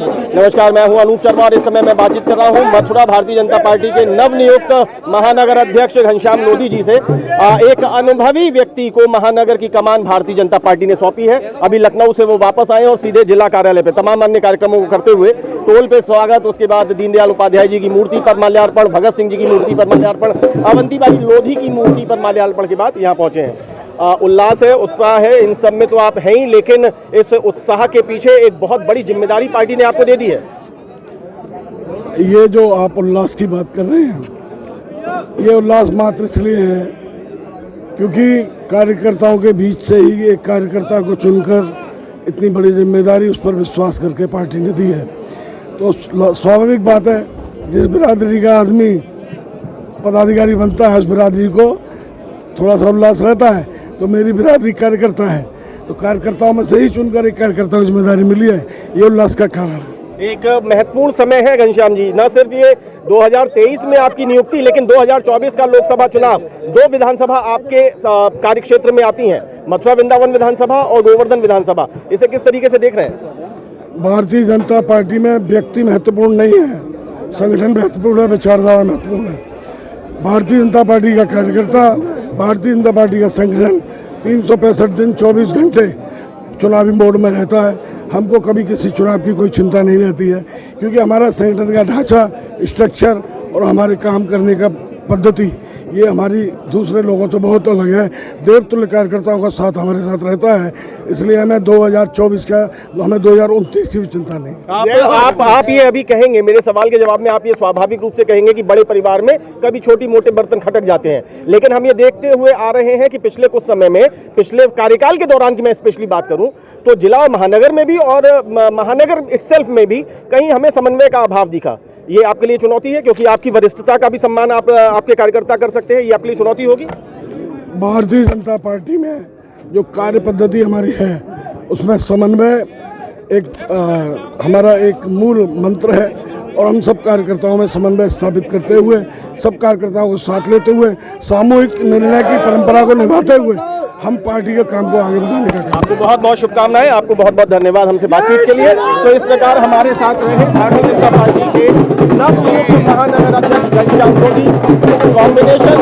नमस्कार, मैं हूं अनूप शर्मा और इस समय मैं बातचीत कर रहा हूं मथुरा भारतीय जनता पार्टी के नवनियुक्त महानगर अध्यक्ष घनश्याम लोधी जी से। एक अनुभवी व्यक्ति को महानगर की कमान भारतीय जनता पार्टी ने सौंपी है। अभी लखनऊ से वो वापस आए और सीधे जिला कार्यालय पे तमाम अन्य कार्यक्रमों को करते हुए टोल पे स्वागत, उसके बाद दीनदयाल उपाध्याय जी की मूर्ति पर माल्यार्पण, भगत सिंह जी की मूर्ति पर माल्यार्पण, अवंतीबाई लोधी की मूर्ति पर माल्यार्पण के बाद यहाँ पहुंचे हैं। उल्लास है, उत्साह है, इन सब में तो आप हैं ही, लेकिन इस उत्साह के पीछे एक बहुत बड़ी जिम्मेदारी पार्टी ने आपको दे दी है। ये जो आप उल्लास की बात कर रहे हैं, ये उल्लास मात्र इसलिए है क्योंकि कार्यकर्ताओं के बीच से ही एक कार्यकर्ता को चुनकर इतनी बड़ी जिम्मेदारी उस पर विश्वास करके पार्टी ने दी है। तो स्वाभाविक बात है, जिस बिरादरी का आदमी पदाधिकारी बनता है उस बिरादरी को थोड़ा सा उल्लास रहता है। तो मेरी बिरादरी कार्यकर्ता है, तो कार्यकर्ताओं में से ही चुनकर एक कार्यकर्ता को जिम्मेदारी मिली है, ये उल्लास का कारण है। एक महत्वपूर्ण समय है घनश्याम जी, न सिर्फ ये 2023 में आपकी नियुक्ति, लेकिन 2024 का लोकसभा चुनाव, दो विधानसभा आपके कार्यक्षेत्र में आती हैं, मथुरा वृंदावन विधानसभा और गोवर्धन विधानसभा। इसे किस तरीके से देख रहे हैं? भारतीय जनता पार्टी में व्यक्ति महत्वपूर्ण नहीं है, संगठन महत्वपूर्ण है, विचारधारा महत्वपूर्ण है। भारतीय जनता पार्टी का कार्यकर्ता, भारतीय जनता पार्टी का संगठन 365 दिन 24 घंटे चुनावी मोड में रहता है। हमको कभी किसी चुनाव की कोई चिंता नहीं रहती है, क्योंकि हमारा संगठन का ढांचा, स्ट्रक्चर और हमारे काम करने का पद्धति ये हमारी दूसरे लोगों से बहुत अलग है। देवतुल्य कार्यकर्ताओं का साथ हमारे साथ रहता है, इसलिए हमें 2024 का, हमें 2029 की भी चिंता नहीं। आप ये अभी कहेंगे, मेरे सवाल के जवाब में आप ये स्वाभाविक रूप से कहेंगे कि बड़े परिवार में कभी छोटी मोटे बर्तन खटक जाते हैं, लेकिन हम ये देखते हुए आ रहे हैं कि पिछले कुछ समय में, पिछले कार्यकाल के दौरान की मैं स्पेशली बात करूं तो जिला महानगर में भी और महानगर इटसेल्फ में भी कहीं हमें समन्वय का अभाव दिखा। ये आपके लिए चुनौती है, क्योंकि आपकी वरिष्ठता का भी सम्मान आपके कार्यकर्ता कर सकते हैं, ये आपके लिए चुनौती होगी? भारतीय जनता पार्टी में जो कार्य पद्धति हमारी है उसमें समन्वय हमारा एक मूल मंत्र है, और हम सब कार्यकर्ताओं में समन्वय स्थापित करते हुए, सब कार्यकर्ताओं को साथ लेते हुए, सामूहिक निर्णय की परंपरा को निभाते हुए हम पार्टी के काम को आगे बढ़ाने का काम। आपको बहुत बहुत शुभकामनाएं, आपको बहुत बहुत धन्यवाद हमसे बातचीत के लिए। तो इस प्रकार हमारे साथ रहे भारतीय जनता पार्टी के नवनियुक्त महानगर अध्यक्ष घनश्याम लोधी। कॉम्बिनेशन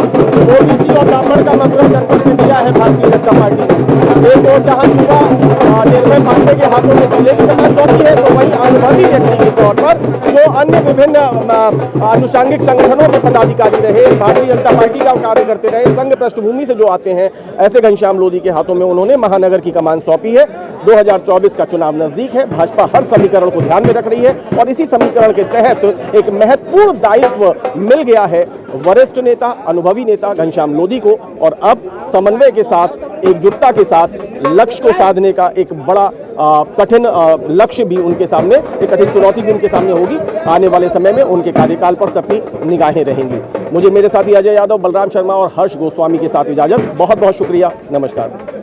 ओबीसी और ब्राह्मण का मथुरा जनपद में दिया है भारतीय जनता पार्टी ने। एक और जहां युवा निर्भय पांडे के हाथों में जिले की कमान सौंपी है, तो वहीं अनुभवी व्यक्ति के तौर पर जो अन्य विभिन्न अनुषांगिक संगठनों के पदाधिकारी रहे, भारतीय जनता पार्टी का कार्य करते रहे, संघ पृष्ठभूमि से जो आते हैं, ऐसे घनश्याम लोधी के हाथों में उन्होंने महानगर की कमान सौंपी है। 2024 का चुनाव नजदीक है, भाजपा हर समीकरण को ध्यान में रख रही है और इसी समीकरण के तहत एक महत्वपूर्ण दायित्व मिल गया है वरिष्ठ नेता, अनुभवी नेता घनश्याम लोधी को, और अब समन्वय के साथ, एकजुटता के साथ लक्ष्य को साधने का एक बड़ा कठिन लक्ष्य भी उनके सामने, एक कठिन चुनौती भी उनके सामने होगी। आने वाले समय में उनके कार्यकाल पर सबकी निगाहें रहेंगी। मुझे मेरे साथी अजय यादव, बलराम शर्मा और हर्ष गोस्वामी के साथ इजाजत। बहुत बहुत शुक्रिया, नमस्कार।